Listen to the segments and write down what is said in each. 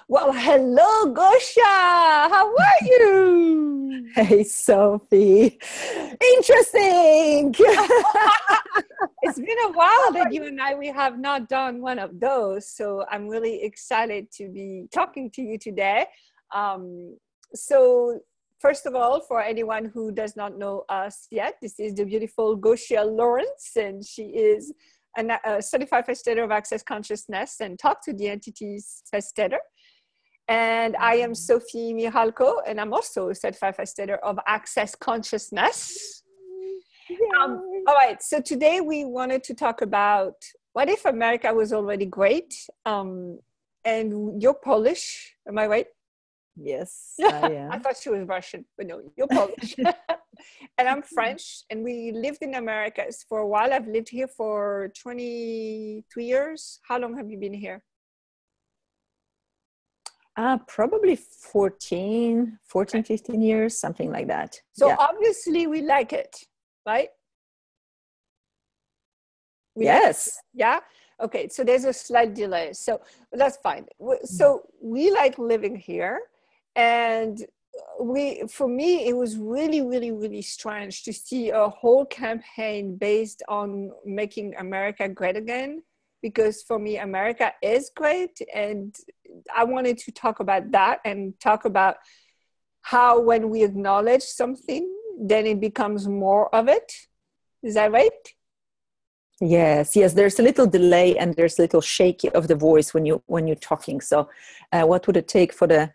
Well, hello, Gosia. How are you? Hey, Sophie. Interesting. It's been a while that you and we have not done one of those. So I'm really excited to be talking to you today. So first of all, for anyone who does not know us yet, this is the beautiful Gosia Lorenz, and she is a certified facilitator of access consciousness and talk to the entities facilitator. And I am Sophie Mihalko, and I'm also a certified facilitator of access consciousness. All right, so today we wanted to talk about what if America was already great? And you're Polish, am I right? Yes, I am. I thought she was Russian, but no, you're Polish. And I'm French, and we lived in America for a while. I've lived here for 23 years. How long have you been here? Probably 14, 15 years, something like that. So obviously we like it, right? Yes. Yeah. Okay. So there's a slight delay. So that's fine. So we like living here. And for me, it was really, really, really strange to see a whole campaign based on making America great again. Because for me, America is great. And I wanted to talk about that and talk about how when we acknowledge something, then it becomes more of it. Is that right? Yes. There's a little delay and there's a little shaky of the voice when you're talking. So what would it take for the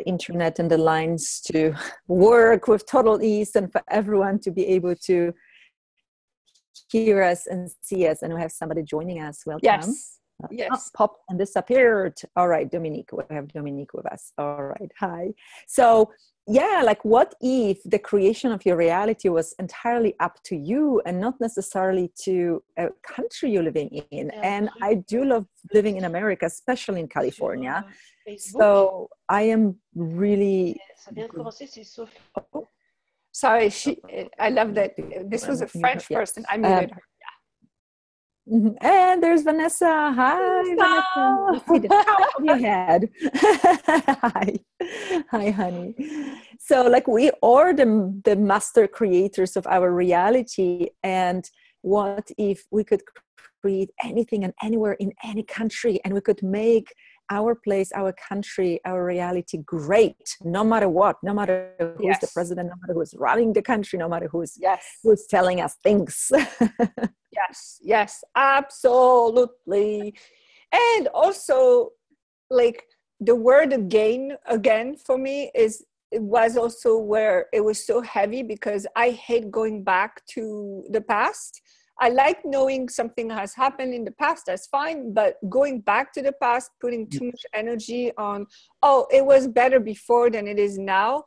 internet and the lines to work with total ease and for everyone to be able to hear us and see us? And we have somebody joining us. Welcome. Yes. Popped and disappeared. All right, Dominique. We have Dominique with us. All right. Hi. So like what if the creation of your reality was entirely up to you and not necessarily to a country you're living in? And I do love living in America, especially in California. So I am really... Sorry, I love that. This was a French person. I muted her. And there's Vanessa. Hi, Vanessa. You see the top of your head. Hi, honey. So like we are the master creators of our reality. And what if we could create anything and anywhere in any country, and we could make our place, our country, our reality great, no matter what, no matter who's the president, no matter who's running the country, no matter who's telling us things. Yes, absolutely. And also, like the word again for me it was also where it was so heavy, because I hate going back to the past. I like knowing something has happened in the past, that's fine, but going back to the past, putting too much energy on, it was better before than it is now,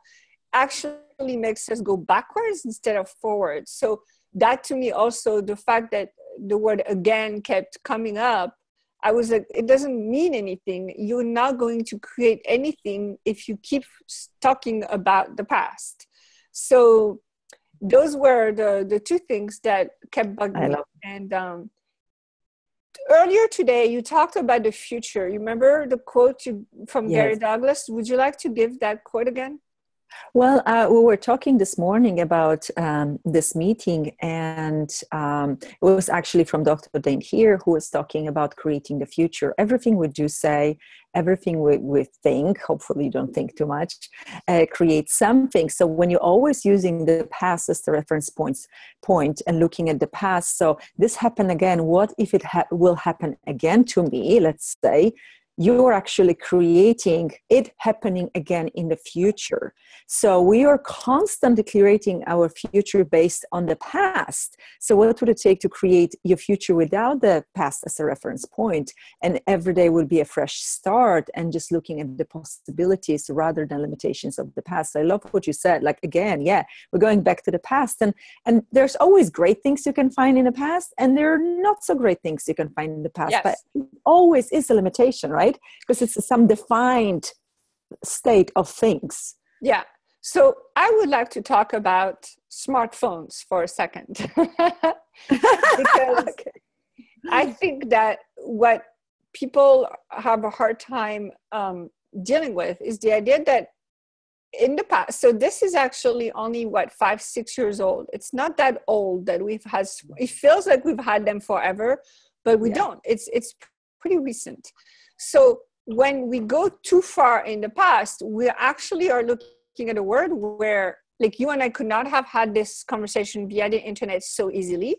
actually makes us go backwards instead of forward. So that to me also, the fact that the word again kept coming up, I was like, it doesn't mean anything. You're not going to create anything if you keep talking about the past. So those were the two things that kept bugging me. And earlier today, you talked about the future. You remember the quote from Gary Douglas? Would you like to give that quote again? Well, we were talking this morning about this meeting, and it was actually from Dr. Dane here, who was talking about creating the future. Everything we do say, everything we think, hopefully you don't think too much, creates something. So when you're always using the past as the reference point and looking at the past, so this happened again, what if it will happen again to me, let's say, you're actually creating it happening again in the future. So we are constantly creating our future based on the past. So what would it take to create your future without the past as a reference point? And every day will be a fresh start and just looking at the possibilities rather than limitations of the past. I love what you said. Like, again, we're going back to the past. And there's always great things you can find in the past, and there are not so great things you can find in the past. But it always is a limitation, right? Because it's some defined state of things. Yeah. So I would like to talk about smartphones for a second. Because I think that what people have a hard time dealing with is the idea that in the past, so this is actually only 5-6 years old. It's not that old that it feels like we've had them forever, but we don't. It's pretty recent. So when we go too far in the past, we actually are looking at a world where, like, you and I could not have had this conversation via the internet so easily.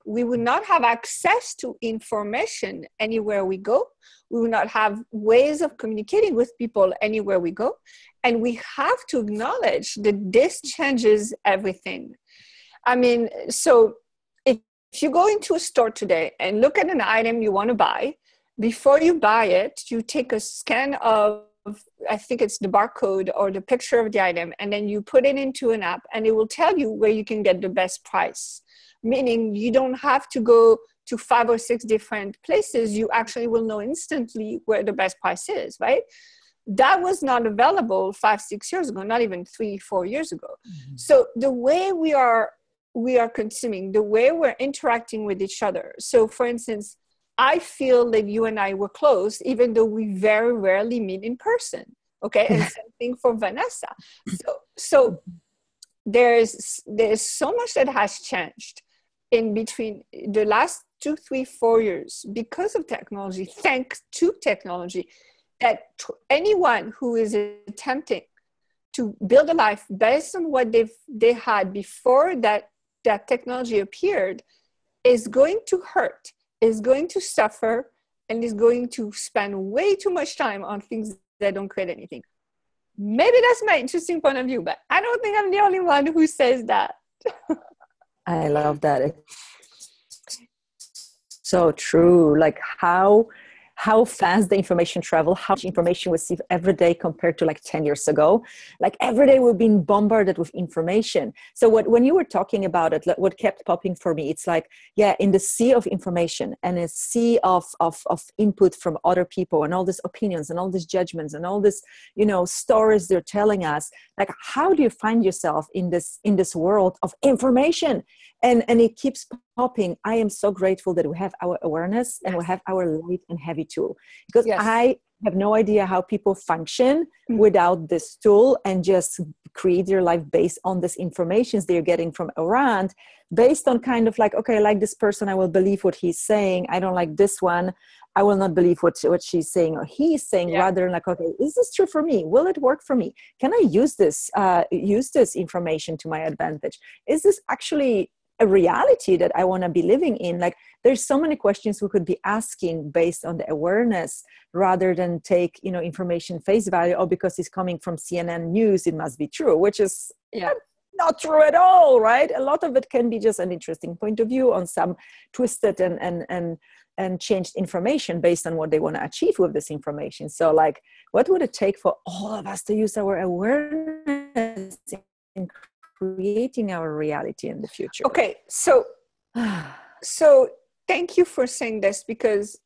We would not have access to information anywhere we go. We would not have ways of communicating with people anywhere we go. And we have to acknowledge that this changes everything. I mean, so if you go into a store today and look at an item you want to buy, before you buy it, you take a scan of, I think it's the barcode or the picture of the item, and then you put it into an app, and it will tell you where you can get the best price. Meaning you don't have to go to 5 or 6 different places. You actually will know instantly where the best price is, right? That was not available 5-6 years ago, not even 3-4 years ago. Mm-hmm. So the way we are consuming, the way we're interacting with each other. So for instance, I feel that you and I were close, even though we very rarely meet in person. Okay. And same thing for Vanessa. So there's so much that has changed in between the last 2, 3, 4 years because of technology, thanks to technology, that anyone who is attempting to build a life based on what they had before that technology appeared is going to hurt, is going to suffer, and is going to spend way too much time on things that don't create anything. Maybe that's my interesting point of view, but I don't think I'm the only one who says that. I love that. It's so true. Like how fast the information travel, how much information we receive every day compared to like 10 years ago. Like every day we're being bombarded with information. So when you were talking about it, what kept popping for me, it's like, yeah, in the sea of information and a sea of input from other people and all these opinions and all these judgments and all this, stories they're telling us, like, how do you find yourself in this world of information? And it keeps popping. I am so grateful that we have our awareness and we have our light and heavy tool, because I have no idea how people function without this tool and just create their life based on this information they're getting from around, based on kind of like, okay, I like this person, I will believe what he's saying. I don't like this one, I will not believe what she's saying or he's saying, rather than like, okay, is this true for me? Will it work for me? Can I use this information to my advantage? Is this actually a reality that I want to be living in? Like, there's so many questions we could be asking based on the awareness, rather than take, information face value. Oh, because it's coming from CNN News, it must be true, which is not true at all, right? A lot of it can be just an interesting point of view on some twisted and changed information based on what they want to achieve with this information. So like, what would it take for all of us to use our awareness in creating our reality in the future? Okay, so thank you for saying this, because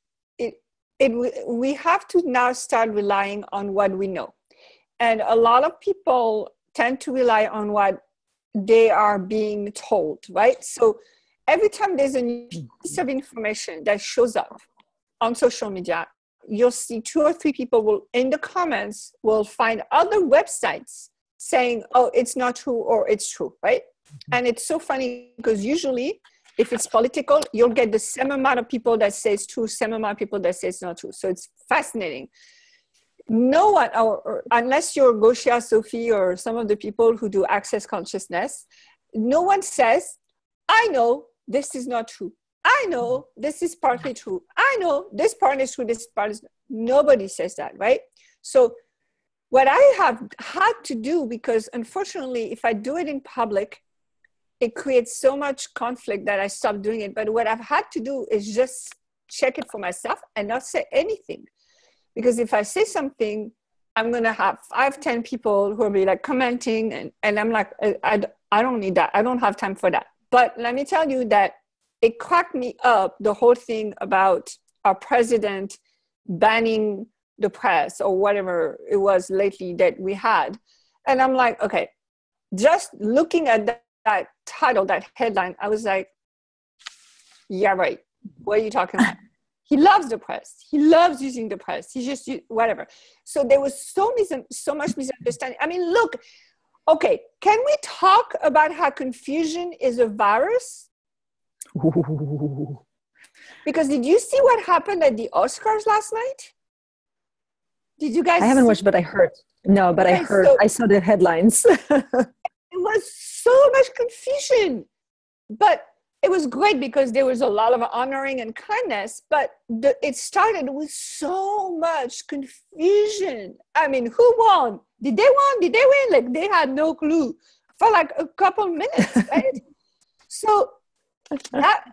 we have to now start relying on what we know. And a lot of people tend to rely on what they are being told, right? So every time there's a new piece of information that shows up on social media, you'll see 2 or 3 people in the comments will find other websites saying, oh, it's not true or it's true, right? And it's so funny because usually if it's political, you'll get the same amount of people that say it's true, same amount of people that say it's not true. So it's fascinating. No one, or unless you're Gosia, Sophie, or some of the people who do access consciousness, no one says, I know this is not true. I know this is partly true. I know this part is true, this part is not. Nobody says that, right? So what I have had to do, because unfortunately, if I do it in public, it creates so much conflict that I stopped doing it. But what I've had to do is just check it for myself and not say anything. Because if I say something, I'm going to have 5-10 people who will be like commenting. And I'm like, I don't need that. I don't have time for that. But let me tell you that it cracked me up, the whole thing about our president banning the press or whatever it was lately that we had. And I'm like, okay, just looking at that title, that headline, I was like, yeah, right. What are you talking about? He loves the press. He loves using the press. He just, whatever. So there was so much misunderstanding. I mean, look, okay, can we talk about how confusion is a virus? Ooh. Because did you see what happened at the Oscars last night? Did you guys I haven't watched, but I heard. No, but I heard. I saw the headlines. It was so much confusion. But it was great because there was a lot of honoring and kindness, but it started with so much confusion. I mean, who won? Did they win? Did they win? Like, they had no clue for like a couple minutes, right? So that,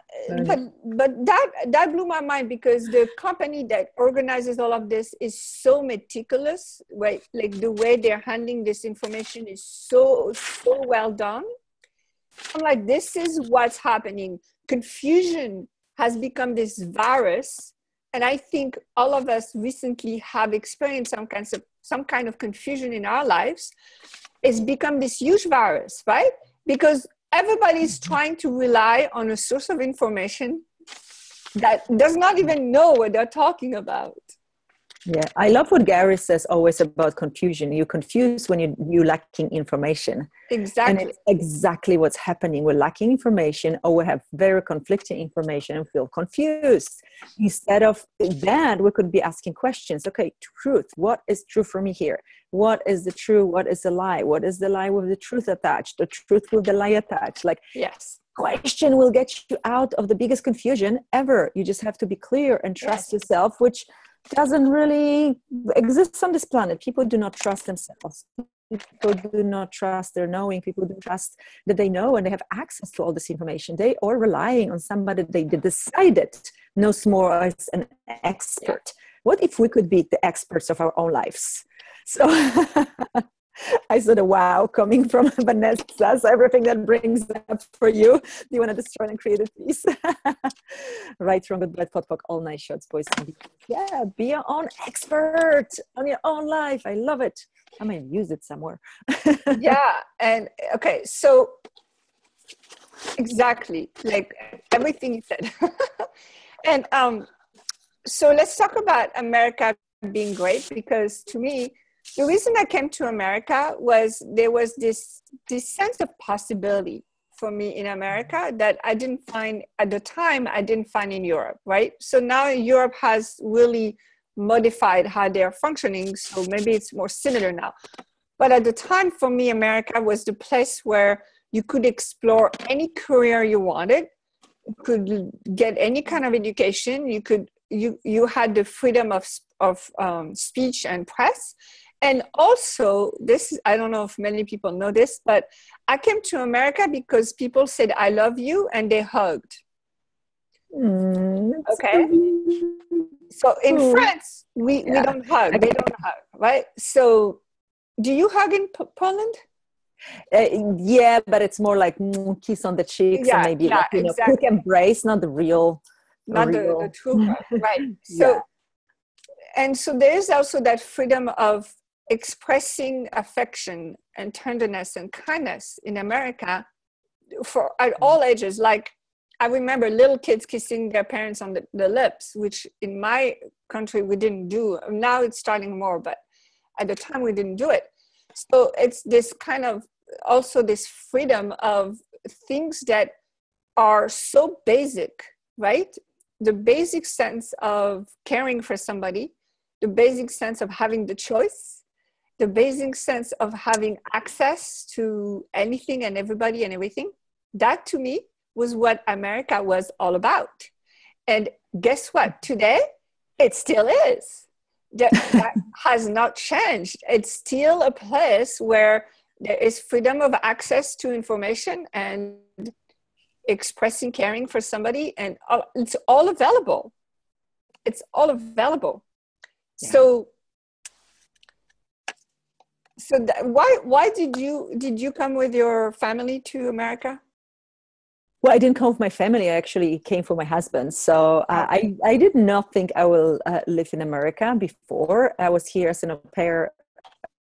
but that blew my mind, because the company that organizes all of this is so meticulous, right? Like, the way they're handling this information is so well done. I'm like, this is what's happening. Confusion has become this virus. And I think all of us recently have experienced some kind of confusion in our lives. It's become this huge virus, right? Because everybody's trying to rely on a source of information that does not even know what they're talking about. Yeah, I love what Gary says always about confusion. You're confused when you're lacking information. Exactly. And it's exactly what's happening. We're lacking information, or we have very conflicting information and feel confused. Instead of that, we could be asking questions. Okay, truth. What is true for me here? What is the true? What is the lie? What is the lie with the truth attached? The truth with the lie attached? Like, yes. Question will get you out of the biggest confusion ever. You just have to be clear and trust yourself, which doesn't really exist on this planet. People do not trust themselves. People do not trust their knowing. People do not trust that they know and they have access to all this information. They are relying on somebody they decided knows more as an expert. What if we could be the experts of our own lives? So I saw the wow coming from Vanessa. So everything that brings up for you, do you want to destroy and create a piece? Right, wrong, good, bad, pot, all nice shots, boys. Yeah, be your own expert on your own life. I love it. I might use it somewhere. Yeah, and okay, so exactly, like everything you said. And so let's talk about America being great, because to me, the reason I came to America was there was this sense of possibility for me in America that I didn't find at the time, I didn't find in Europe, right? So now Europe has really modified how they're functioning, so maybe it's more similar now. But at the time, for me, America was the place where you could explore any career you wanted, you could get any kind of education, you had the freedom of speech and press. And also, this, I don't know if many people know this, but I came to America because people said, I love you, and they hugged. Okay? So in France, we don't hug. They don't hug, right? So do you hug in Poland? Yeah, but it's more like kiss on the cheeks, and maybe like, exactly. Quick embrace, not the real. Not the true hug, right? So, and so there is also that freedom of expressing affection and tenderness and kindness in America for at all ages. Like, I remember little kids kissing their parents on the lips, which in my country we didn't do. Now it's starting more, but at the time we didn't do it. So it's this kind of also this freedom of things that are so basic, right? The basic sense of caring for somebody, the basic sense of having the choice, the basic sense of having access to anything and everybody and everything. That to me was what America was all about. And guess what? Today, it still is. That has not changed. It's still a place where there is freedom of access to information and expressing caring for somebody, and it's all available. It's all available. Yeah. So why did you come with your family to America? Well, I didn't come with my family. I actually came for my husband. So I did not think I will live in America before. I was here as an au pair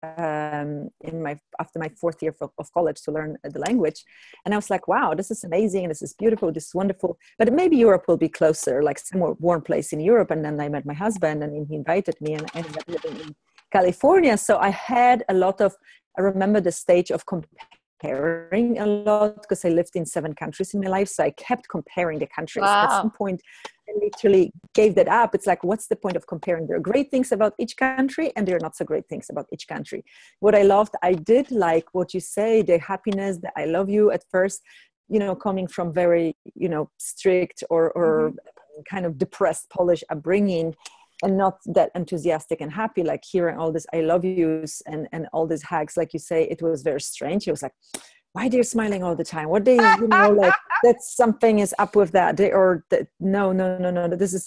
after my fourth year of college to learn the language. And I was like, wow, this is amazing. This is beautiful. This is wonderful. But maybe Europe will be closer, like some more warm place in Europe. And then I met my husband and he invited me and I ended up living in California. So I remember the stage of comparing a lot because I lived in 7 countries in my life. So I kept comparing the countries. Wow. At some point, I literally gave that up. It's like, what's the point of comparing? There are great things about each country and there are not so great things about each country. What I loved, I did like what you say, the happiness, the I love you at first, coming from very, strict or kind of depressed Polish upbringing, and not that enthusiastic and happy, like hearing all this I love yous and all these hugs, like you say, it was very strange. It was like, why they're smiling all the time? What they, like that something is up with that. No.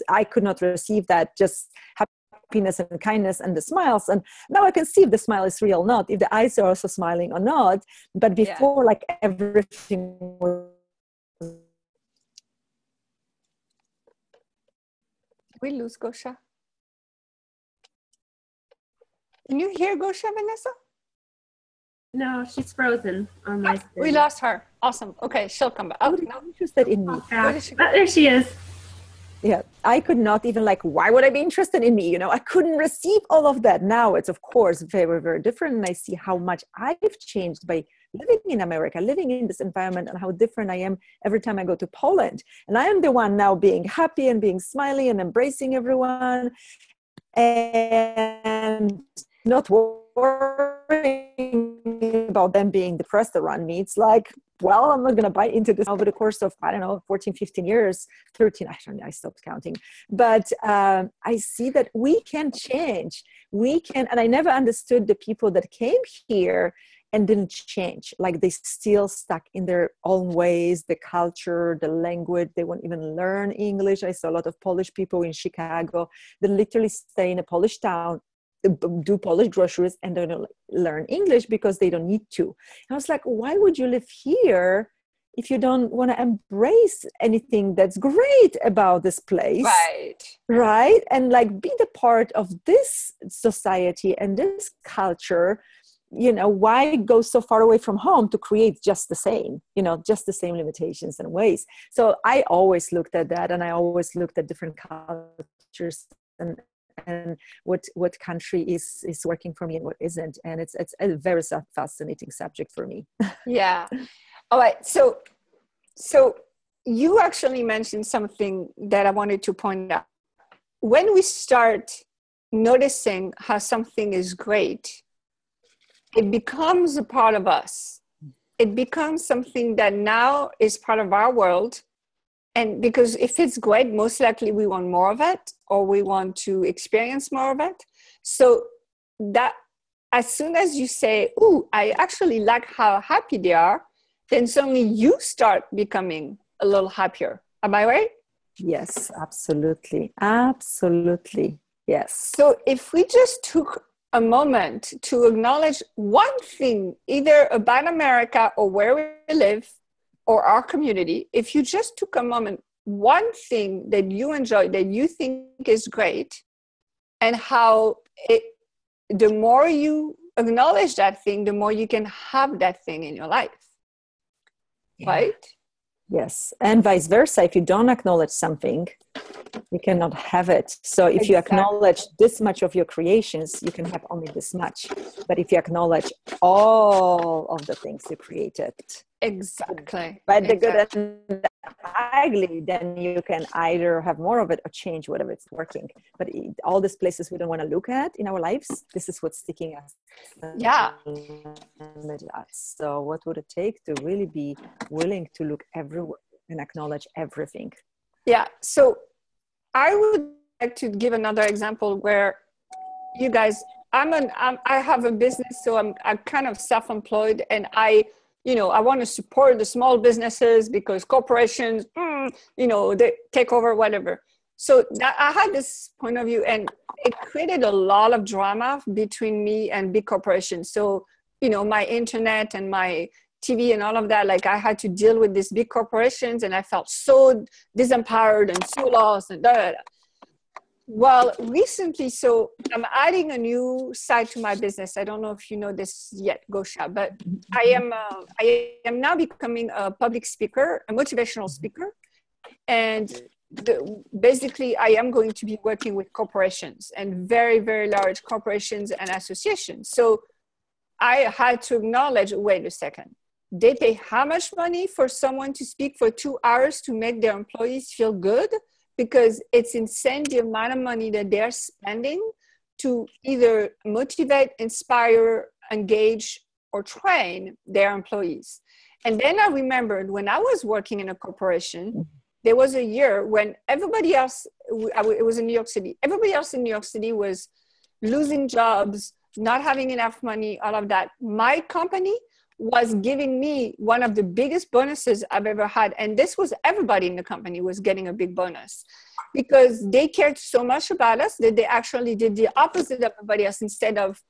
I could not receive that, just happiness and kindness and the smiles. And now I can see if the smile is real or not, if the eyes are also smiling or not. But before, like everything was... We lose Gosia. Can you hear Gosia, Vanessa? No, she's frozen on my screen. We lost her. Awesome. Okay, she'll come back. Oh, no. Interested in me. There she is. Yeah, I could not even why would I be interested in me? I couldn't receive all of that. Now it's, of course, very, very different. And I see how much I've changed by living in America, living in this environment, and how different I am every time I go to Poland. And I am the one now being happy and being smiley and embracing everyone and not worrying about them being depressed around me. It's like, well, I'm not going to buy into this over the course of, 14, 15 years, 13, I stopped counting. But I see that we can change. We can, and I never understood the people that came here and didn't change. Like they still stuck in their own ways, the culture, the language. They won't even learn English. I saw a lot of Polish people in Chicago that literally stay in a Polish town, do Polish groceries, and don't learn English because they don't need to. And I was like, why would you live here if you don't want to embrace anything that's great about this place? Right? And be the part of this society and this culture. Why go so far away from home to create just the same, just the same limitations and ways? So I always looked at that, and I always looked at different cultures and what country is working for me and what isn't. And it's a very fascinating subject for me. Yeah. All right. So you actually mentioned something that I wanted to point out. When we start noticing how something is great, it becomes a part of us. It becomes something that now is part of our world. And because if it's great, most likely we want more of it, or we want to experience more of it. So that as soon as you say, "Ooh, I actually like how happy they are," then suddenly you start becoming a little happier. Am I right? Yes, absolutely. Absolutely. Yes. So if we just took a moment to acknowledge one thing, either about America or where we live or our community, if you just took a moment, one thing that you enjoy, that you think is great, and how the more you acknowledge that thing, the more you can have that thing in your life. Yeah. Right? Yes. And vice versa. If you don't acknowledge something, you cannot have it. So if you acknowledge this much of your creations, you can have only this much. But if you acknowledge all of the things you created, exactly, but the good and the ugly, then you can either have more of it or change whatever it's working. But all these places we don't want to look at in our lives, this is what's sticking us. Yeah. So what would it take to really be willing to look everywhere and acknowledge everything? Yeah. So I would like to give another example where you guys, I have a business, so I'm kind of self-employed, and I want to support the small businesses because corporations, they take over whatever. So I had this point of view, and it created a lot of drama between me and big corporations. So, my internet and my TV and all of that, I had to deal with these big corporations, and I felt so disempowered and so lost and da, da, da. Well, recently, so I'm adding a new side to my business. I don't know if you know this yet, Gosia, but I am now becoming a public speaker, a motivational speaker, and basically I am going to be working with corporations and very, very large corporations and associations. So I had to acknowledge, wait a second, they pay how much money for someone to speak for 2 hours to make their employees feel good? Because it's insane the amount of money that they're spending to either motivate, inspire, engage, or train their employees. And then I remembered when I was working in a corporation, there was a year when everybody else, it was in New York City, everybody else in New York City was losing jobs, not having enough money, all of that. My company was giving me one of the biggest bonuses I've ever had. And this was everybody in the company was getting a big bonus because they cared so much about us that they actually did the opposite of everybody else. Instead of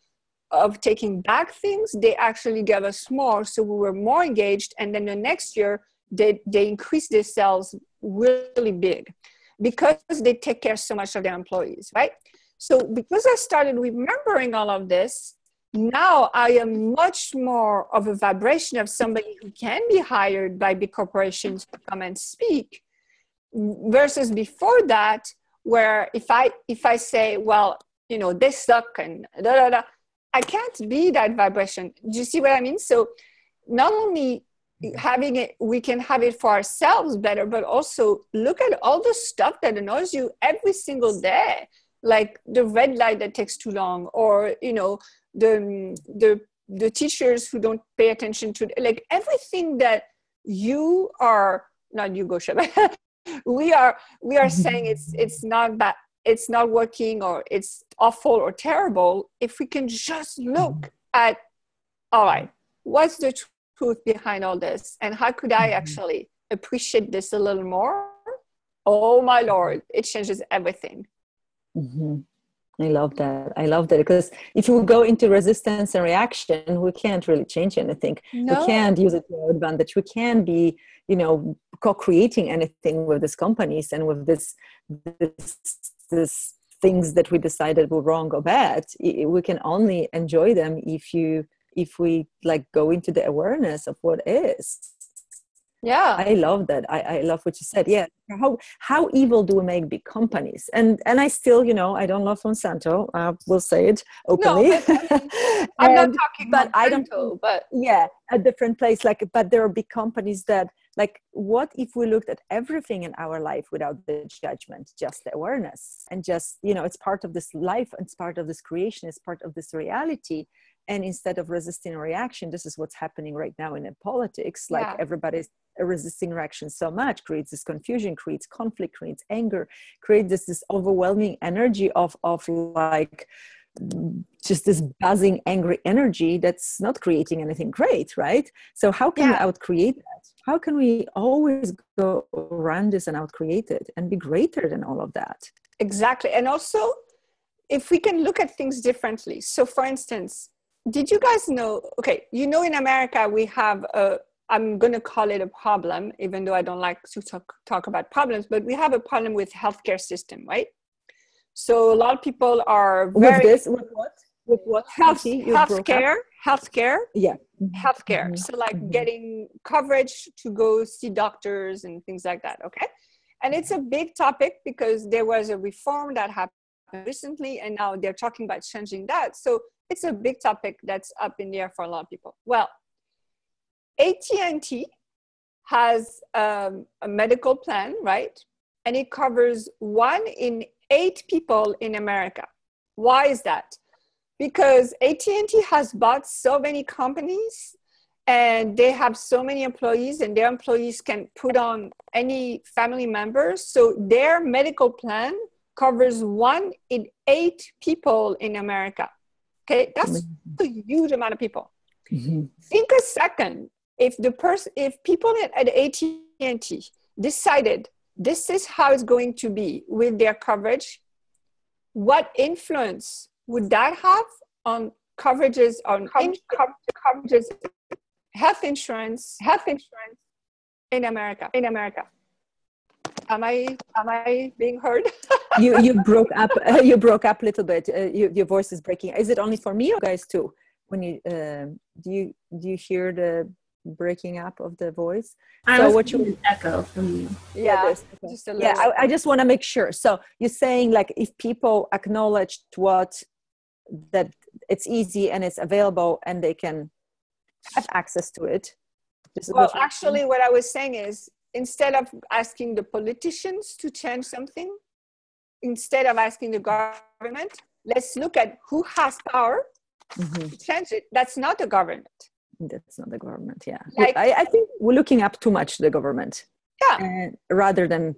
taking back things, they actually gave us more. So we were more engaged. And then the next year, they increased their sales really big because they take care so much of their employees, right? So because I started remembering all of this, now I am much more of a vibration of somebody who can be hired by big corporations to come and speak versus before that, where if I say, well, you know, they suck and da, da, da, I can't be that vibration. Do you see what I mean? So not only having it, we can have it for ourselves better, but also look at all the stuff that annoys you every single day, like the red light that takes too long, or, you know, the teachers who don't pay attention to, like, everything that you are, not you, Gosia, but we are saying it's not bad, it's not working, or it's awful or terrible. If we can just look at, all right, what's the truth behind all this, and how could I actually appreciate this a little more? Oh my Lord, it changes everything. Mm-hmm. I love that. I love that, because if we go into resistance and reaction, we can't really change anything. No. We can't use it to our advantage. We can't be, you know, co-creating anything with these companies and with this things that we decided were wrong or bad. We can only enjoy them if we like go into the awareness of what is. Yeah, I love that. I love what you said. Yeah, how evil do we make big companies? And I still, you know, I don't love Monsanto. We'll say it openly. No, but, I mean, I'm not talking but Monsanto, I don't. But yeah, a different place. Like, but there are big companies that, like, what if we looked at everything in our life without the judgment, just the awareness, and just, you know, it's part of this life, it's part of this creation, it's part of this reality. And instead of resisting a reaction, this is what's happening right now in politics. Like, everybody's resisting reaction so much, creates this confusion, creates conflict, creates anger, creates this overwhelming energy of like just this buzzing, angry energy that's not creating anything great, right? So how can we outcreate that? How can we always go around this and outcreate it and be greater than all of that? Exactly. And also, if we can look at things differently. So for instance, did you guys know, okay, you know, in America, we have I'm going to call it a problem, even though I don't like to talk about problems, but we have a problem with healthcare system, right? So a lot of people are very... With what? Healthcare. Yeah. Healthcare. Mm-hmm. So like getting coverage to go see doctors and things like that, okay? And it's a big topic because there was a reform that happened recently, and now they're talking about changing that. So it's a big topic that's up in the air for a lot of people. Well, AT&T has a medical plan, right? And it covers 1 in 8 people in America. Why is that? Because AT&T has bought so many companies and they have so many employees, and their employees can put on any family members. So their medical plan covers 1 in 8 people in America. Okay, that's a huge amount of people. Mm-hmm. Think a second. If people at AT&T decided this is how it's going to be with their coverage, what influence would that have on coverages, on coverages, health insurance in America? Am I being heard? You broke up. You broke up a little bit. Your voice is breaking. Is it only for me or guys too? When you do you hear the breaking up of the voice? I was getting an echo from you. Yeah, okay. just a little. Yeah. I just want to make sure. So you're saying like if people acknowledge that it's easy and it's available and they can have access to it. Well, actually, what I was saying is, instead of asking the politicians to change something, instead of asking the government, let's look at who has power to change it. That's not the government. That's not the government. Yeah, Like, I think we're looking up too much to the government. Yeah. Rather than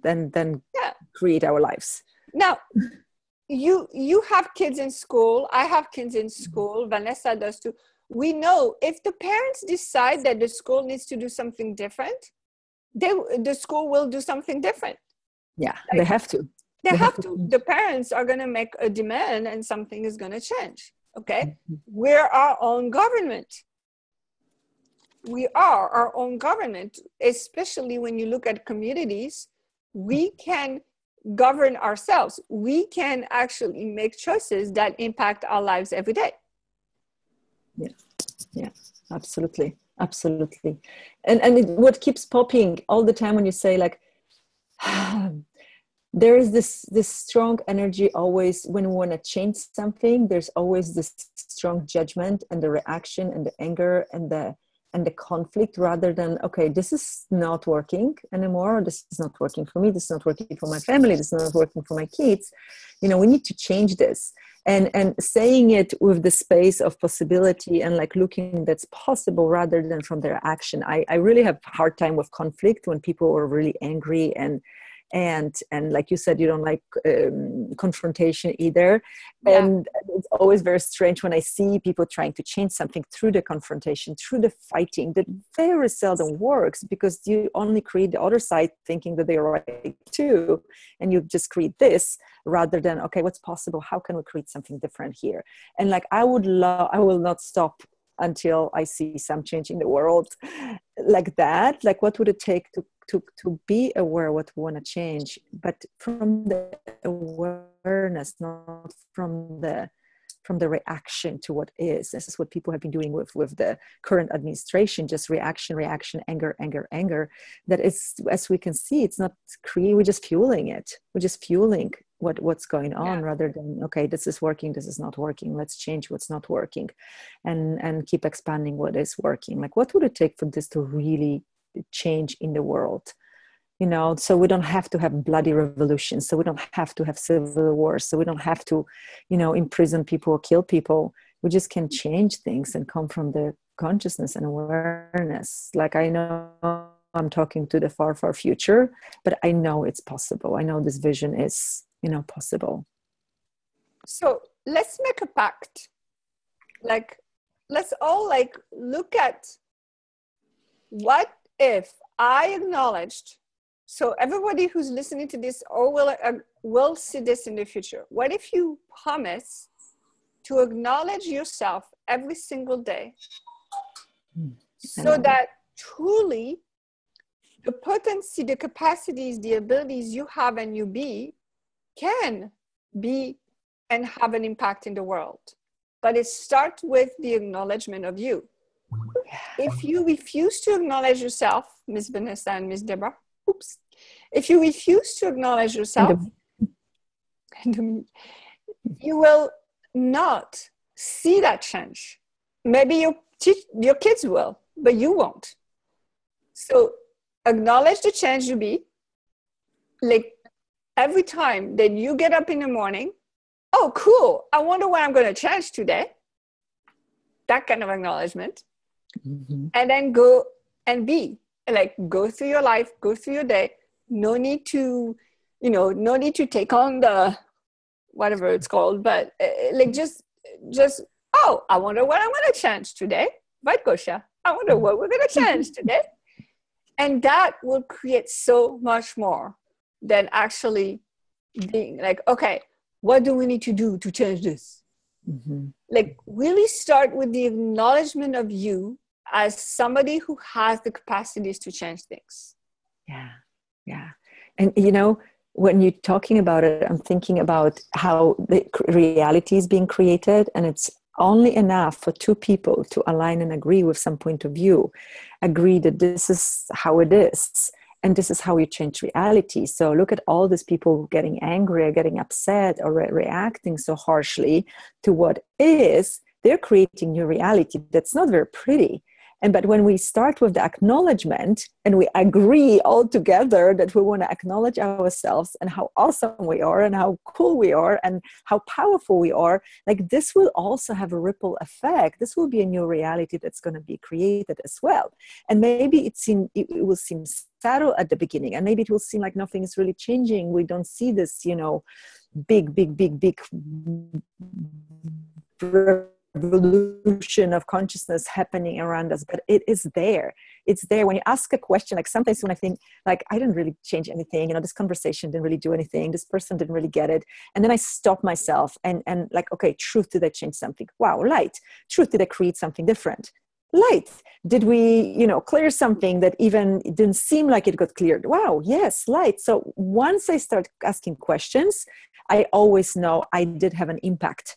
create our lives. Now, you have kids in school. I have kids in school. Vanessa does too. We know if the parents decide that the school needs to do something different, the school will do something different. Yeah, like, they have to. They have to. The parents are going to make a demand and something is going to change. Okay? We're our own government. We are our own government, especially when you look at communities. We can govern ourselves. We can actually make choices that impact our lives every day. Yeah, absolutely. And what keeps popping all the time when you say like, there is this strong energy always when we want to change something. There's always this strong judgment and the reaction and the anger and the conflict, rather than, okay, this is not working anymore. This is not working for me. This is not working for my family. This is not working for my kids. We need to change this. And saying it with the space of possibility and like looking that's possible rather than from their action. I really have a hard time with conflict when people are really angry and like you said, you don't like confrontation either. Yeah. And it's always very strange when I see people trying to change something through the confrontation, through the fighting, that very seldom works, because you only create the other side thinking that they're right too, and you just create this rather than, okay, what's possible? How can we create something different here? And like I will not stop until I see some change in the world like that. Like what would it take to be aware what we want to change, but from the awareness, not from the reaction to what is. This is what people have been doing with the current administration, just reaction, anger. That is, as we can see, it's not we're just fueling it. We're just fueling what's going on, rather than, okay, this is working, this is not working, let's change what's not working and keep expanding what is working. Like what would it take for this to really change in the world, so we don't have to have bloody revolutions, so we don't have to have civil wars, so we don't have to imprison people or kill people. We just can change things and come from the consciousness and awareness. Like I know I'm talking to the far future, but I know it's possible. I know this vision is possible. So let's make a pact. Like let's all look at, what if I acknowledged, so everybody who's listening to this or will see this in the future, what if you promise to acknowledge yourself every single day, so that truly the potency, the capacities, the abilities you have and you be can be and have an impact in the world. But it starts with the acknowledgement of you. If you refuse to acknowledge yourself, Miss Vanessa and Miss Deborah, if you refuse to acknowledge yourself, you will not see that change. Maybe your kids will, but you won't. So acknowledge the change you be. Like every time that you get up in the morning, oh, cool, I wonder what I'm going to change today. That kind of acknowledgement. Mm-hmm. And then go and be. Like go through your life, go through your day. No need to take on the whatever it's called, but like just oh, I wonder what I'm going to change today. Right, Gosia? I wonder what we're going to change today. And that will create so much more than actually being like, okay, what do we need to do to change this? Mm-hmm. Like really start with the acknowledgement of you as somebody who has the capacities to change things. Yeah. And, when you're talking about it, I'm thinking about how the reality is being created, and it's only enough for two people to align and agree with some point of view, agree that this is how it is, and this is how you change reality. So look at all these people getting angry or getting upset or reacting so harshly to what is. They're creating new reality that's not very pretty. But when we start with the acknowledgement and we agree all together that we want to acknowledge ourselves and how awesome we are and how cool we are and how powerful we are, like, this will also have a ripple effect. This will be a new reality that's going to be created as well. And maybe it will seem subtle at the beginning, and maybe it will seem like nothing is really changing. We don't see this, big revolution of consciousness happening around us, but it is there. It's there. When you ask a question, like sometimes when I think, like, I didn't really change anything, this conversation didn't really do anything, this person didn't really get it, and then I stop myself and like, okay, truth, did I change something? Wow, light. Truth, did I create something different? Light. Did we clear something that even didn't seem like it got cleared? Wow, yes, light. So once I start asking questions, I always know I did have an impact.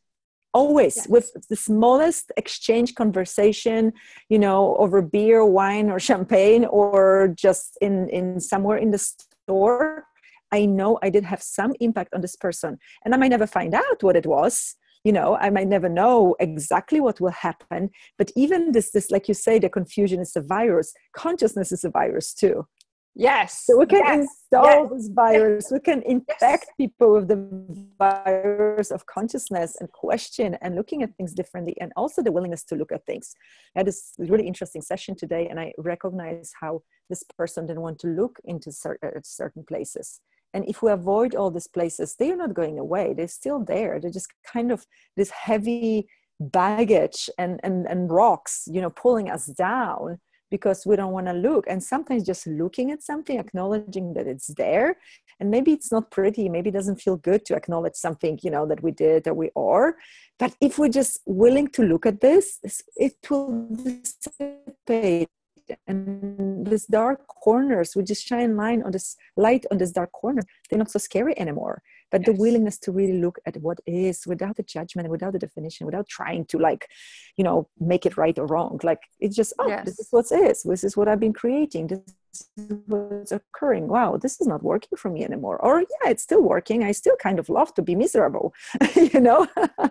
Always. Yes. With the smallest exchange conversation, over beer, wine, or champagne, or just in somewhere in the store, I know I did have some impact on this person. And I might never find out what it was. I might never know exactly what will happen. But even this, like you say, the confusion is a virus. Consciousness is a virus too. Yes. So we can install this virus. We can infect people with the virus of consciousness and question and looking at things differently, and also the willingness to look at things. I had this really interesting session today, and I recognize how this person didn't want to look into certain places. And if we avoid all these places, they are not going away. They're still there. They're just kind of this heavy baggage and rocks, pulling us down, because we don't want to look. And sometimes just looking at something, acknowledging that it's there, and maybe it's not pretty, maybe it doesn't feel good to acknowledge something, that we did or we are. But if we're just willing to look at this, it will dissipate. And these dark corners, we just shine light on this dark corner. They're not so scary anymore. But the willingness to really look at what is, without the judgment, without the definition, without trying to make it right or wrong. Like, it's just, this is what is. This is what I've been creating. This is what's occurring. Wow, this is not working for me anymore. Or it's still working. I still kind of love to be miserable. I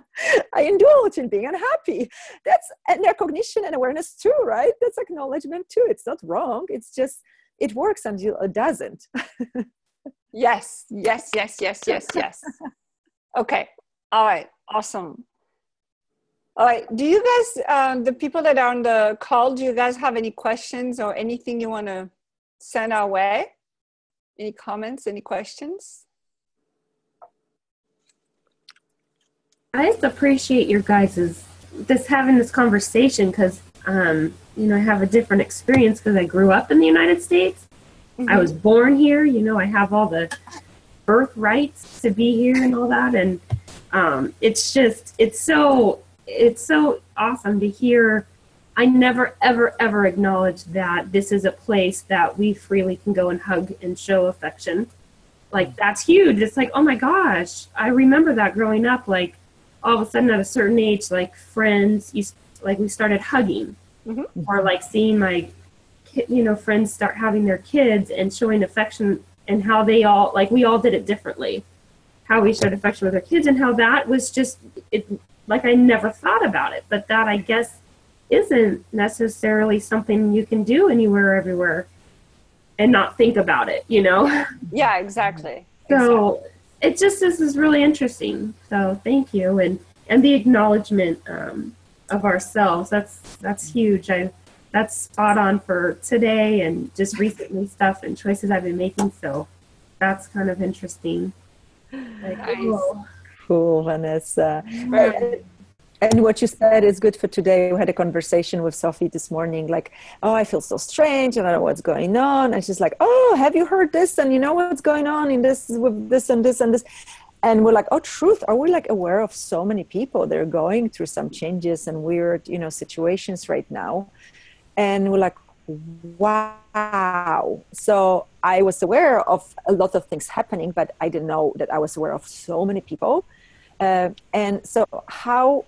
indulge in being unhappy. That's recognition and awareness too, right? That's acknowledgement too. It's not wrong. It's just, it works until it doesn't. Yes. Okay. All right. Awesome. All right. Do you guys, the people that are on the call, do you guys have any questions or anything you want to send our way? Any comments, any questions? I just appreciate your guys' having this conversation, because I have a different experience because I grew up in the United States. I was born here, I have all the birth rights to be here and all that. And it's so awesome to hear. I never, ever, ever acknowledged that this is a place that we freely can go and hug and show affection. Like, that's huge. It's like, oh my gosh, I remember that growing up, like, all of a sudden at a certain age, like, friends, we started hugging, or like seeing my friends start having their kids and showing affection, and how they all, like, we all did it differently, how we showed affection with our kids, and how that was just, like, I never thought about it, but that, I guess, isn't necessarily something you can do anywhere, everywhere, and not think about it, Yeah, exactly. So it just, this is really interesting. So thank you. And the acknowledgement of ourselves, that's huge. That's spot on for today and just recently stuff and choices I've been making. So that's kind of interesting. Like, nice. Cool, Vanessa. And what you said is good for today. We had a conversation with Sophie this morning, like, oh, I feel so strange. I don't know what's going on. And she's like, oh, have you heard this? And you know what's going on in this, with this and this and this. And we're like, oh, truth. Are we like aware of so many people that are going through some changes and weird, situations right now? And we're like, wow. So I was aware of a lot of things happening, but I didn't know that I was aware of so many people. And so how,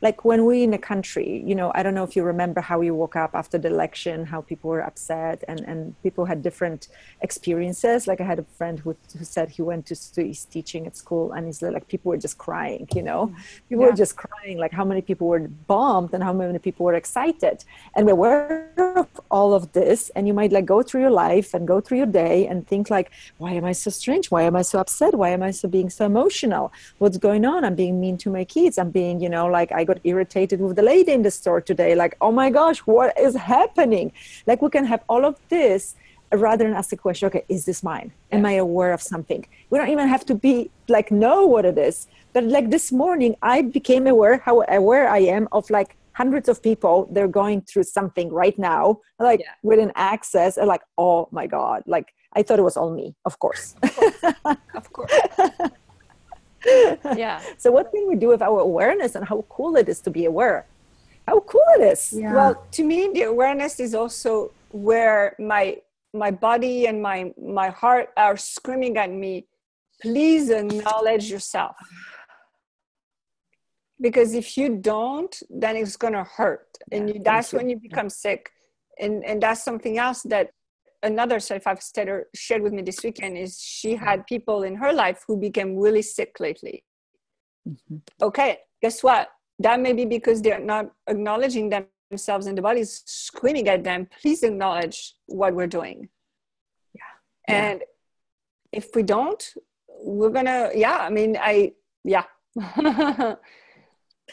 like when we in a country, you know, I don't know if you remember how you woke up after the election, how people were upset, and people had different experiences. Like I had a friend who said he went to he's teaching at school, and he's like, people were just crying, you know, people were just crying, like how many people were bombed and how many people were excited. And we're aware of all of this, and you might like go through your life and go through your day and think like, why am I so strange? Why am I so upset? Why am I so being so emotional? What's going on? I'm being mean to my kids. I'm being, you know, like I got irritated with the lady in the store today. Like, oh my gosh, what is happening? Like we can have all of this rather than ask the question, okay, is this mine? Am I aware of something? We don't even have to be like, know what it is. But like this morning, I became aware how aware I am of like hundreds of people. They're going through something right now, like within access. And like, oh my God, like I thought it was all me, of course. Of course. Yeah. So what can we do with our awareness, and how cool it is to be aware? How cool it is. Yeah. Well, to me, the awareness is also where my body and my heart are screaming at me, please acknowledge yourself. Because if you don't, then it's going to hurt. And that's when you become sick. And that's something else that another certified stater shared with me this weekend is she had people in her life who became really sick lately. Okay, guess what? That may be because they're not acknowledging themselves, and the body is screaming at them, please acknowledge what we're doing. And if we don't, we're gonna,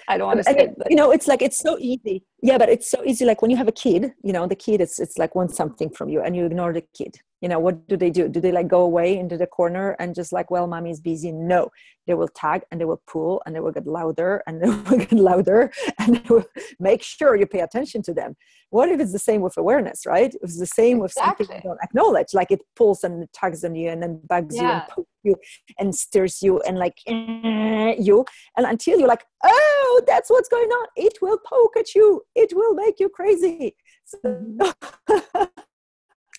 I don't want to say it, but. You know, it's like, it's so easy. Yeah, but it's so easy. Like when you have a kid, you know, the kid, it's like wants something from you and you ignore the kid. You know, what do? Do they like go away into the corner and just like, well, mommy is busy? No, they will tag and they will pull and they will get louder and they will get louder and they will make sure you pay attention to them. What if it's the same with awareness, right? It's the same with something you don't acknowledge, like it pulls and it tugs on you and then bugs you and pokes you and stirs you and like you. And until you're like, oh, that's what's going on. It will poke at you. It will make you crazy. So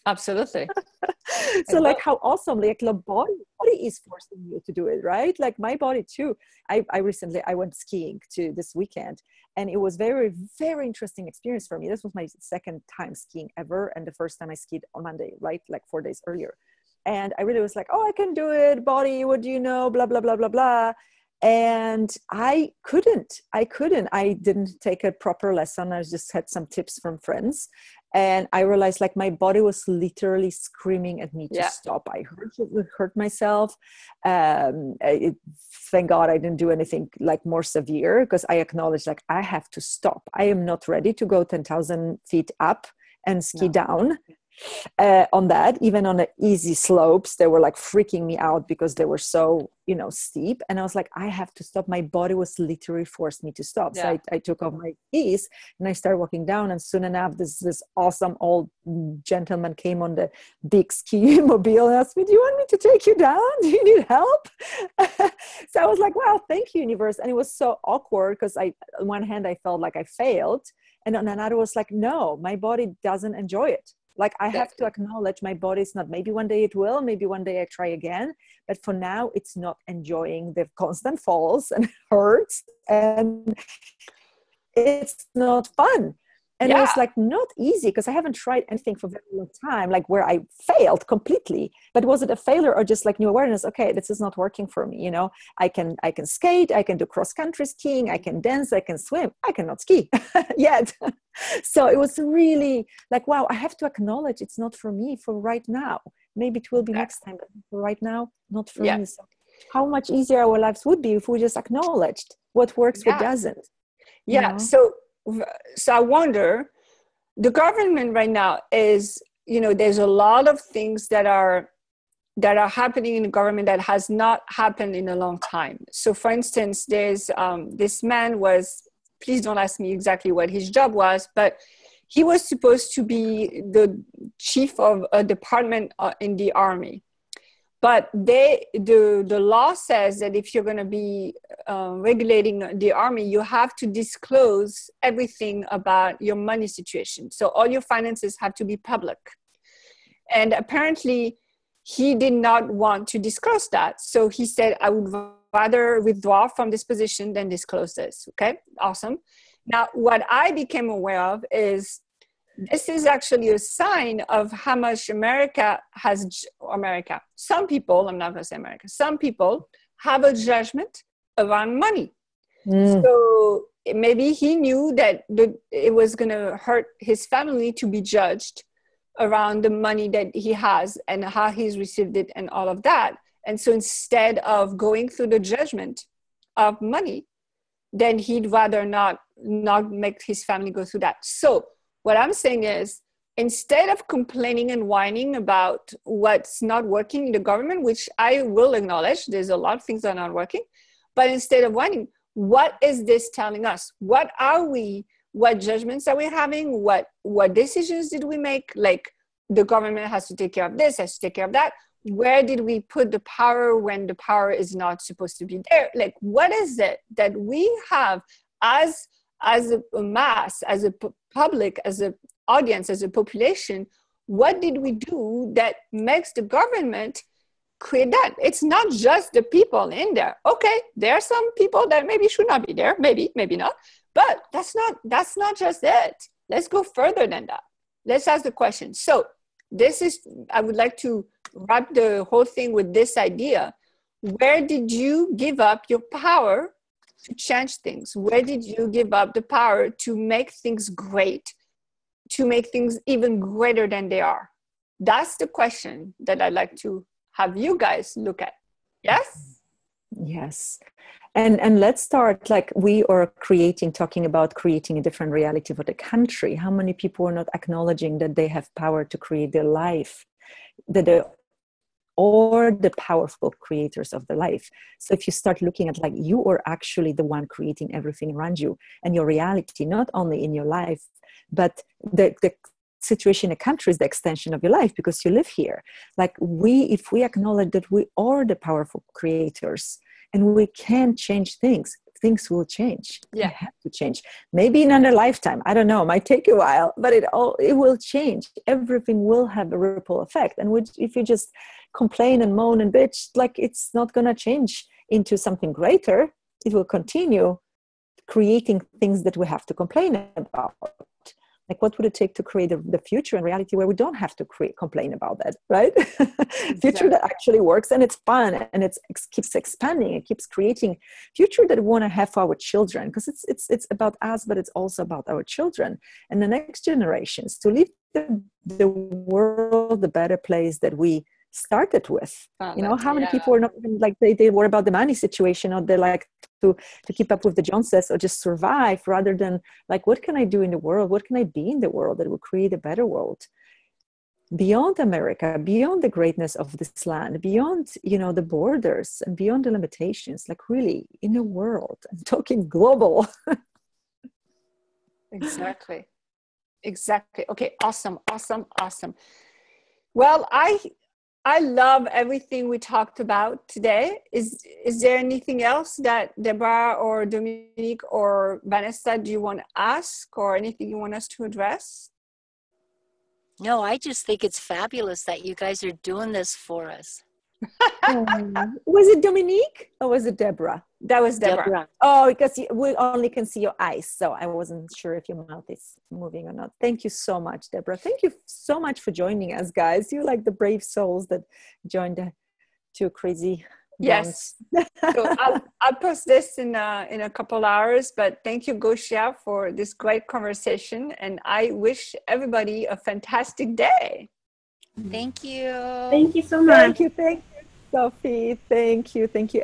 Absolutely. So like how awesome, like the body is forcing you to do it, right? Like my body too. I recently went skiing to this weekend, and it was very, very interesting experience for me. This was my second time skiing ever, and the first time I skied on Monday, right? Like 4 days earlier. And I really was like, oh, I can do it, body, what do you know, blah, blah, blah, blah, blah. And I couldn't. I didn't take a proper lesson. I just had some tips from friends. And I realized like my body was literally screaming at me to stop. I hurt myself. Thank God I didn't do anything like more severe, because I acknowledged like I have to stop. I am not ready to go 10,000 feet up and ski down. On that, even on the easy slopes, they were like freaking me out because they were so, you know, steep. And I was like, I have to stop. My body was literally forced me to stop. So I took off my skis and I started walking down. And soon enough, this awesome old gentleman came on the big ski mobile and asked me, do you want me to take you down? Do you need help? So I was like, wow, thank you, universe. And it was so awkward because on one hand, I felt like I failed. And on another was like, no, my body doesn't enjoy it. Like I have to acknowledge my body is not, maybe one day it will, maybe one day I try again. But for now, it's not enjoying the constant falls and hurts. And it's not fun. And it was like not easy because I haven't tried anything for a very long time, like where I failed completely. But was it a failure or just like new awareness? Okay, this is not working for me. You know, I can skate, I can do cross-country skiing, I can dance, I can swim. I cannot ski yet. So it was really like, wow, I have to acknowledge it's not for me for right now. Maybe it will be next time, but for right now, not for me. So how much easier our lives would be if we just acknowledged what works, what doesn't. Yeah. You know? So I wonder, the government right now is, you know, there's a lot of things that are happening in the government that has not happened in a long time. So for instance, there's this man was, please don't ask me exactly what his job was, but he was supposed to be the chief of a department in the army. But the law says that if you're going to be regulating the army, you have to disclose everything about your money situation. So all your finances have to be public. And apparently, he did not want to disclose that. So he said, I would rather withdraw from this position than disclose this. Okay, awesome. Now, what I became aware of is this is actually a sign of how much some people, I'm not going to say America, some people have a judgment around money. So maybe he knew that it was going to hurt his family to be judged around the money that he has and how he's received it and all of that. And so instead of going through the judgment of money, then he'd rather not make his family go through that. So what I'm saying is, instead of complaining and whining about what's not working in the government, which I will acknowledge, there's a lot of things that are not working, but instead of whining, what is this telling us? What are we? What judgments are we having? What decisions did we make? Like, the government has to take care of this, has to take care of that. Where did we put the power when the power is not supposed to be there? Like, what is it that we have as a mass, as a public, as an audience, as a population? What did we do that makes the government create that? It's not just the people in there. Okay, there are some people that maybe should not be there, maybe not, but that's not just it. Let's go further than that. Let's ask the question. So I would like to wrap the whole thing with this idea. Where did you give up your power to change things? Where did you give up the power to make things great, to make things even greater than they are? That's the question that I'd like to have you guys look at. Yes? Yes. And let's start, like, we are talking about creating a different reality for the country. How many people are not acknowledging that they have power to create their life, or the powerful creators of the life? So if you start looking at, like, you are actually the one creating everything around you and your reality, not only in your life, but the situation in a country is the extension of your life because you live here. Like, if we acknowledge that we are the powerful creators and we can change things will change. Yeah. They have to change. Maybe in another lifetime. I don't know. It might take a while, but it will change. Everything will have a ripple effect. And if you just complain and moan and bitch, like, it's not going to change into something greater. It will continue creating things that we have to complain about. Like, what would it take to create the future and reality where we don't have to complain about that, right? Exactly. Future that actually works and it's fun and it keeps expanding. It keeps creating future that we want to have for our children, because it's about us, but it's also about our children and the next generations, to leave the world the better place that we started with. How many people are not even, like, they worry about the money situation, or they like to keep up with the Joneses or just survive, rather than, like, what can I do in the world? What can I be in the world that will create a better world beyond America, beyond the greatness of this land, beyond, the borders and beyond the limitations, like, really in the world. I'm talking global. Exactly. Okay. Awesome. Well, I love everything we talked about today. Is there anything else that Deborah or Dominique or Vanessa, do you want to ask, or anything you want us to address? No, I just think it's fabulous that you guys are doing this for us. Was it Dominique or was it Deborah? That was Deborah. Oh, because we only can see your eyes, so I wasn't sure if your mouth is moving or not. Thank you so much, Deborah. Thank you so much for joining us, guys. You're like the brave souls that joined the two crazy. Yes. So I'll post this in a couple hours, but thank you, Gosia, for this great conversation, and I wish everybody a fantastic day. Thank you. Thank you so much. Thank you, Sophie. Thank you.